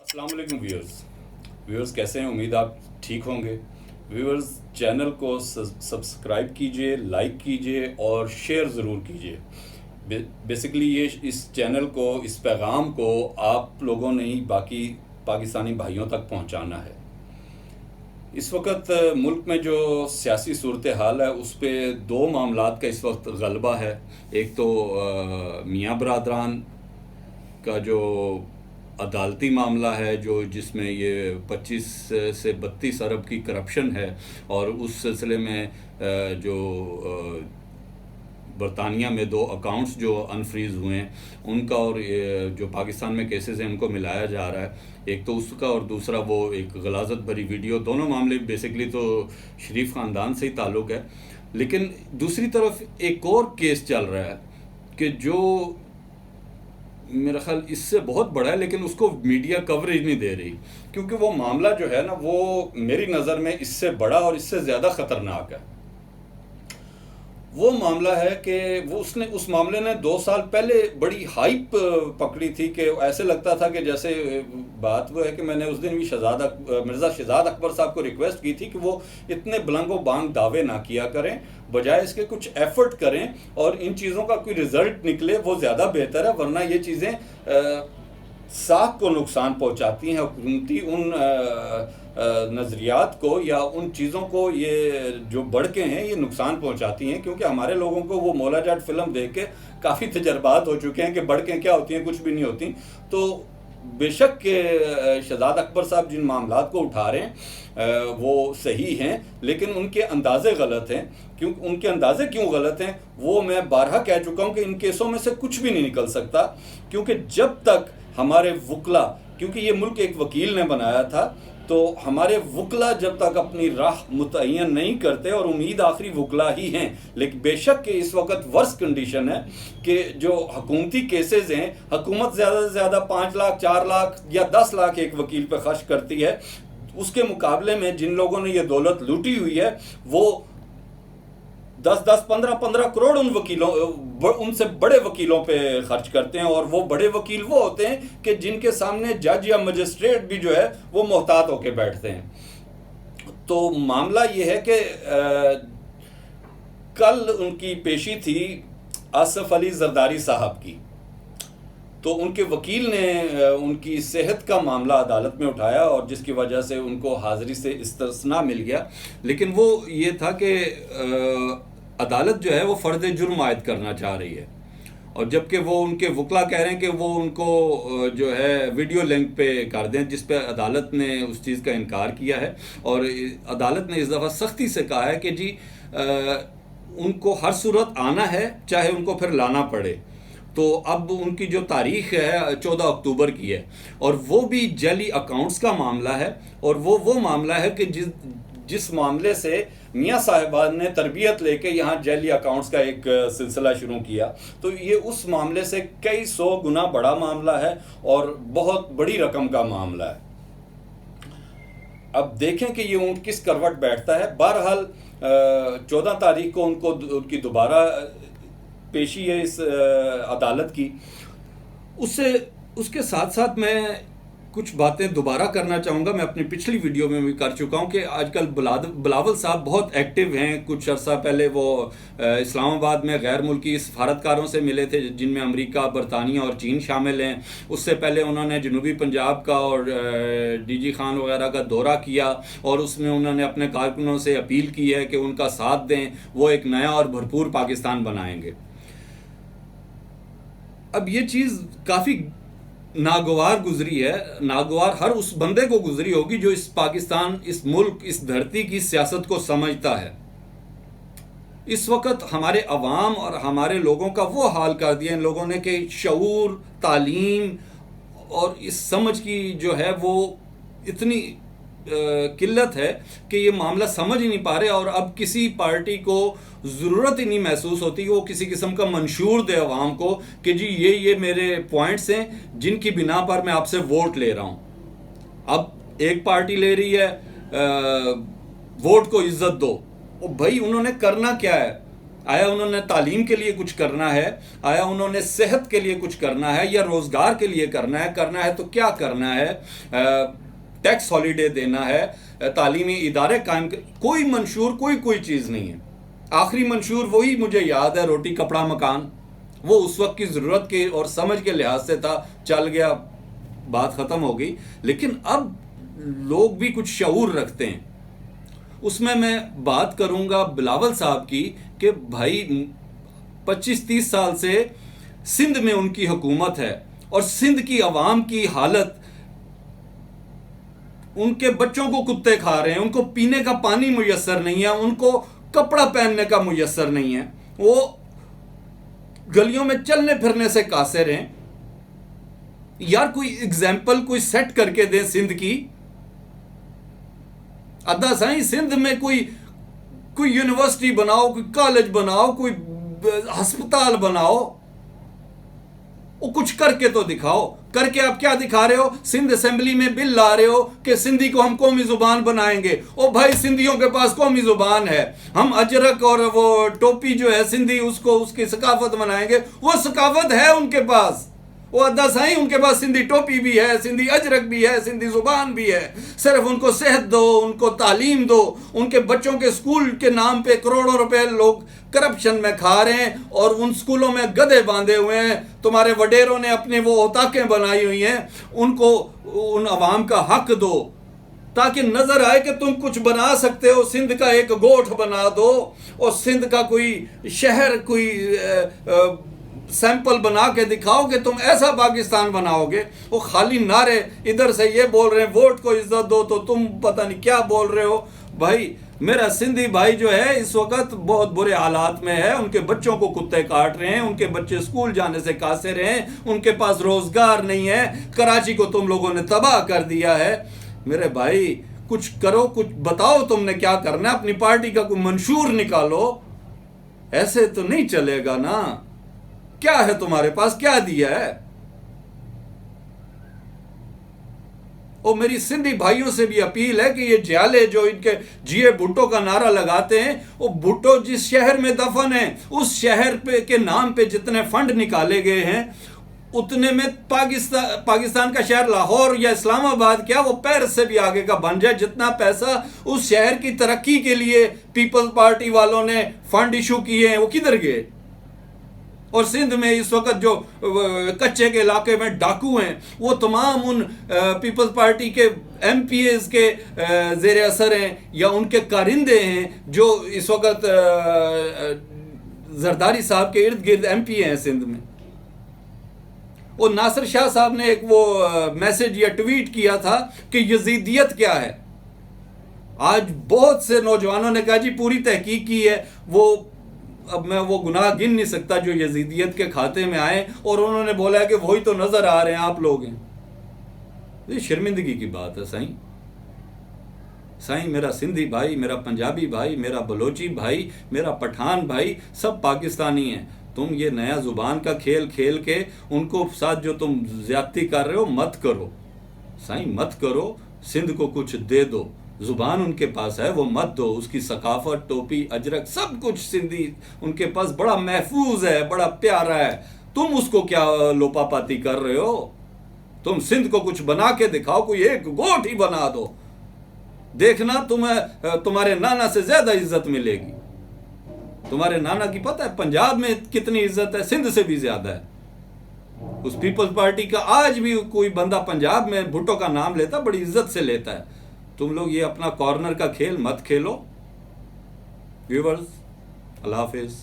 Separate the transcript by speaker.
Speaker 1: अस्सलाम वालेकुम व्यूअर्स कैसे हैं। उम्मीद आप ठीक होंगे। व्यूअर्स चैनल को सब्सक्राइब कीजिए, लाइक कीजिए और शेयर ज़रूर कीजिए। बेसिकली ये इस चैनल को, इस पैगाम को आप लोगों ने ही बाकी पाकिस्तानी भाइयों तक पहुंचाना है। इस वक्त मुल्क में जो सियासी सूरत हाल है उस पे दो मामलात का इस वक्त गलबा है। एक तो मियाँ बरादरान का जो अदालती मामला है जिसमें ये 25 से 32 अरब की करप्शन है, और उस सिलसिले में जो बरतानिया में 2 अकाउंट्स जो अनफ्रीज़ हुए हैं उनका, और जो पाकिस्तान में केसेस हैं उनको मिलाया जा रहा है। एक तो उसका और दूसरा वो एक गलाजत भरी वीडियो। दोनों मामले बेसिकली तो शरीफ ख़ानदान से ही ताल्लुक़ है, लेकिन दूसरी तरफ एक और केस चल रहा है कि जो मेरा ख्याल इससे बहुत बड़ा है, लेकिन उसको मीडिया कवरेज नहीं दे रही, क्योंकि वो मामला जो है ना वो मेरी नज़र में इससे बड़ा और इससे ज़्यादा ख़तरनाक है। वो मामला है कि उस मामले ने 2 साल पहले बड़ी हाइप पकड़ी थी कि ऐसे लगता था कि जैसे बात वो है कि मैंने उस दिन भी मिर्ज़ा शहजाद अकबर साहब को रिक्वेस्ट की थी कि वो इतने बुलंदो बांग दावे ना किया करें, बजाय इसके कुछ एफर्ट करें और इन चीज़ों का कोई रिज़ल्ट निकले वो ज़्यादा बेहतर है, वरना ये चीज़ें साख को नुकसान पहुंचाती हैं। हुकूमती उन नज़रियात को या उन चीज़ों को ये जो बढ़के हैं ये नुकसान पहुंचाती हैं, क्योंकि हमारे लोगों को वो मौला जाट फिल्म देख के काफ़ी तजर्बात हो चुके हैं कि बढ़के क्या होती हैं, कुछ भी नहीं होती। तो बेशक के शहजाद अकबर साहब जिन मामलात को उठा रहे हैं वो सही हैं, लेकिन उनके अंदाज़े गलत हैं। उनके अंदाज़े क्यों गलत हैं वो मैं बारहा कह चुका हूँ कि इन केसों में से कुछ भी नहीं निकल सकता, क्योंकि जब तक हमारे वकला, क्योंकि ये मुल्क एक वकील ने बनाया था, तो हमारे वकला जब तक अपनी राह मुतय्यन नहीं करते, और उम्मीद आखिरी वकला ही हैं, लेकिन बेशक कि इस वक्त वर्स कंडीशन है कि जो हुकूमती केसेस हैं, हुकूमत ज़्यादा से ज़्यादा 5 लाख 4 लाख या 10 लाख एक वकील पर खर्च करती है। उसके मुकाबले में जिन लोगों ने ये दौलत लूटी हुई है वो 10-10, 15-15 करोड़ उन वकीलों, उनसे बड़े वकीलों पे खर्च करते हैं, और वो बड़े वकील वो होते हैं कि जिनके सामने जज या मजिस्ट्रेट भी जो है वो मोहतात होकर बैठते हैं। तो मामला ये है कि कल उनकी पेशी थी आसिफ अली जरदारी साहब की, तो उनके वकील ने उनकी सेहत का मामला अदालत में उठाया, और जिसकी वजह से उनको हाज़िरी से इस्तिस्ना मिल गया। लेकिन वो ये था कि अदालत जो है वो फ़र्द जुर्म आयद करना चाह रही है, और जबकि वो उनके वकला कह रहे हैं कि वो उनको जो है वीडियो लिंक पे कर दें, जिस पे अदालत ने उस चीज़ का इनकार किया है। और अदालत ने इस दफ़ा सख्ती से कहा है कि जी उनको हर सूरत आना है, चाहे उनको फिर लाना पड़े। तो अब उनकी जो तारीख़ है 14 अक्टूबर की है, और वो भी जाली अकाउंट्स का मामला है, और वो मामला है कि जिस मामले से मियाँ साहिबान ने तरबियत लेके यहाँ जाली अकाउंट्स का एक सिलसिला शुरू किया। तो ये उस मामले से कई 100 गुना बड़ा मामला है और बहुत बड़ी रकम का मामला है। अब देखें कि ये ऊँट किस करवट बैठता है। बहरहाल 14 तारीख को उनकी दोबारा पेशी है इस अदालत की। उसके साथ साथ मैं कुछ बातें दोबारा करना चाहूँगा। मैं अपनी पिछली वीडियो में भी कर चुका हूँ कि आजकल बिलावल साहब बहुत एक्टिव हैं। कुछ अर्सा पहले वो इस्लामाबाद में गैर मुल्की सफारतकारों से मिले थे, जिनमें अमेरिका, बरतानिया और चीन शामिल हैं। उससे पहले उन्होंने जनूबी पंजाब का और डीजी खान वगैरह का दौरा किया, और उसमें उन्होंने अपने कारकुनों से अपील की है कि उनका साथ दें, वो एक नया और भरपूर पाकिस्तान बनाएंगे। अब ये चीज़ काफ़ी नागवार गुजरी है, नागवार हर उस बंदे को गुजरी होगी जो इस पाकिस्तान, इस मुल्क, इस धरती की सियासत को समझता है। इस वक्त हमारे अवाम और हमारे लोगों का वो हाल कर दिया इन लोगों ने कि शऊर, तालीम और इस समझ की जो है वो इतनी किल्लत है कि ये मामला समझ ही नहीं पा रहे, और अब किसी पार्टी को ज़रूरत ही नहीं महसूस होती कि वो किसी किस्म का मंशूर दे अवाम को कि जी ये मेरे पॉइंट्स हैं जिनकी बिना पर मैं आपसे वोट ले रहा हूँ। अब एक पार्टी ले रही है वोट को इज्जत दो। भाई उन्होंने करना क्या है? آیا انہوں نے تعلیم کے لیے کچھ کرنا ہے؟ آیا انہوں نے صحت کے لیے کچھ کرنا ہے یا روزگار کے لیے کرنا ہے تو کیا کرنا ہے؟ ٹیکس ہالیڈے دینا ہے، تعلیمی ادارے قائم کوئی منشور کوئی چیز نہیں ہے۔ آخری منشور وہی مجھے یاد ہے، روٹی کپڑا مکان، وہ اس وقت کی ضرورت کے اور سمجھ کے لحاظ سے تھا، چل گیا، بات ختم ہو گئی۔ لیکن اب لوگ بھی کچھ شعور رکھتے ہیں۔ اس میں بات کروں گا بلاول صاحب کی کہ بھائی 25-30 سال سے سندھ میں ان کی حکومت ہے اور سندھ کی عوام کی حالت، ان کے بچوں کو کتے کھا رہے ہیں، ان کو پینے کا پانی میسر نہیں ہے، ان کو کپڑا پہننے کا میسر نہیں ہے، وہ گلیوں میں چلنے پھرنے سے قاصر ہیں۔ یار کوئی اگزامپل کوئی سیٹ کر کے دیں سندھ کی۔ ادا سائیں سندھ میں کوئی یونیورسٹی بناؤ، کوئی کالج بناؤ، کوئی ہسپتال بناؤ، وہ کچھ کر کے تو دکھاؤ۔ کر کے آپ کیا دکھا رہے ہو؟ سندھ اسمبلی میں بل لا رہے ہو کہ سندھی کو ہم قومی زبان بنائیں گے۔ او بھائی سندھیوں کے پاس قومی زبان ہے، ہم اجرک اور وہ ٹوپی جو ہے سندھی اس کی ثقافت بنائیں گے۔ وہ ثقافت ہے ان کے پاس، وہ ادا سائیں ان کے پاس سندھی ٹوپی بھی ہے، سندھی اجرک بھی ہے، سندھی زبان بھی ہے۔ صرف ان کو صحت دو، ان کو تعلیم دو۔ ان کے بچوں کے سکول کے نام پہ کروڑوں روپے لوگ کرپشن میں کھا رہے ہیں اور ان سکولوں میں گدھے باندھے ہوئے ہیں۔ تمہارے وڈیروں نے اپنے وہ اوتاقیں بنائی ہوئی ہیں، ان کو ان عوام کا حق دو تاکہ نظر آئے کہ تم کچھ بنا سکتے ہو۔ سندھ کا ایک گوٹھ بنا دو اور سندھ کا کوئی شہر، کوئی سیمپل بنا کے دکھاؤ کہ تم ایسا پاکستان بناؤ گے۔ وہ خالی نعرے، ادھر سے یہ بول رہے ہیں ووٹ کو عزت دو تو تم پتہ نہیں کیا بول رہے ہو۔ بھائی میرا سندھی بھائی جو ہے اس وقت بہت برے حالات میں ہے، ان کے بچوں کو کتے کاٹ رہے ہیں، ان کے بچے اسکول جانے سے قاصر ہیں، ان کے پاس روزگار نہیں ہے۔ کراچی کو تم لوگوں نے تباہ کر دیا ہے۔ میرے بھائی کچھ کرو، کچھ بتاؤ تم نے کیا کرنا ہے، اپنی پارٹی کا کوئی منشور نکالو۔ ایسے تو نہیں چلے گا نا۔ کیا ہے تمہارے پاس، کیا دیا ہے؟ اور میری سندھی بھائیوں سے بھی اپیل ہے کہ یہ جیالے جو ان کے جیے بھٹو کا نعرہ لگاتے ہیں، وہ بھٹو جس شہر میں دفن ہے اس شہر پہ کے نام پہ جتنے فنڈ نکالے گئے ہیں اتنے میں پاکستان کا شہر لاہور یا اسلام آباد کیا وہ پیرس سے بھی آگے کا بن جائے۔ جتنا پیسہ اس شہر کی ترقی کے لیے پیپلز پارٹی والوں نے فنڈ ایشو کیے ہیں وہ کدھر گئے؟ اور سندھ میں اس وقت جو کچے کے علاقے میں ڈاکو ہیں وہ تمام ان پیپلز پارٹی کے ایم پی ایز کے زیر اثر ہیں یا ان کے کارندے ہیں جو اس وقت زرداری صاحب کے ارد گرد ایم پی ہیں سندھ میں۔ اور ناصر شاہ صاحب نے ایک وہ میسج یا ٹویٹ کیا تھا کہ یزیدیت کیا ہے۔ آج بہت سے نوجوانوں نے کہا جی پوری تحقیق کی ہے، اب میں وہ گناہ گن نہیں سکتا جو یزیدیت کے کھاتے میں آئے اور انہوں نے بولا کہ وہی تو نظر آ رہے ہیں آپ لوگ ہیں۔ یہ شرمندگی کی بات ہے سائیں میرا سندھی بھائی، میرا پنجابی بھائی، میرا بلوچی بھائی، میرا پٹھان بھائی، سب پاکستانی ہیں۔ تم یہ نیا زبان کا کھیل کھیل کے ان کو ساتھ جو تم زیادتی کر رہے ہو مت کرو سائیں، مت کرو۔ سندھ کو کچھ دے دو، زبان ان کے پاس ہے وہ مت دو، اس کی ثقافت، ٹوپی، اجرک سب کچھ سندھی ان کے پاس بڑا محفوظ ہے، بڑا پیارا ہے۔ تم اس کو کیا لوپا پاتی کر رہے ہو؟ تم سندھ کو کچھ بنا کے دکھاؤ، کوئی ایک گوٹھ ہی بنا دو، دیکھنا تمہیں تمہارے نانا سے زیادہ عزت ملے گی۔ تمہارے نانا کی پتہ ہے پنجاب میں کتنی عزت ہے، سندھ سے بھی زیادہ ہے۔ اس پیپلز پارٹی کا آج بھی کوئی بندہ پنجاب میں بھٹو کا نام لیتا بڑی عزت سے لیتا ہے۔ تم لوگ یہ اپنا کارنر کا کھیل مت کھیلو۔ ویورز، اللہ حافظ۔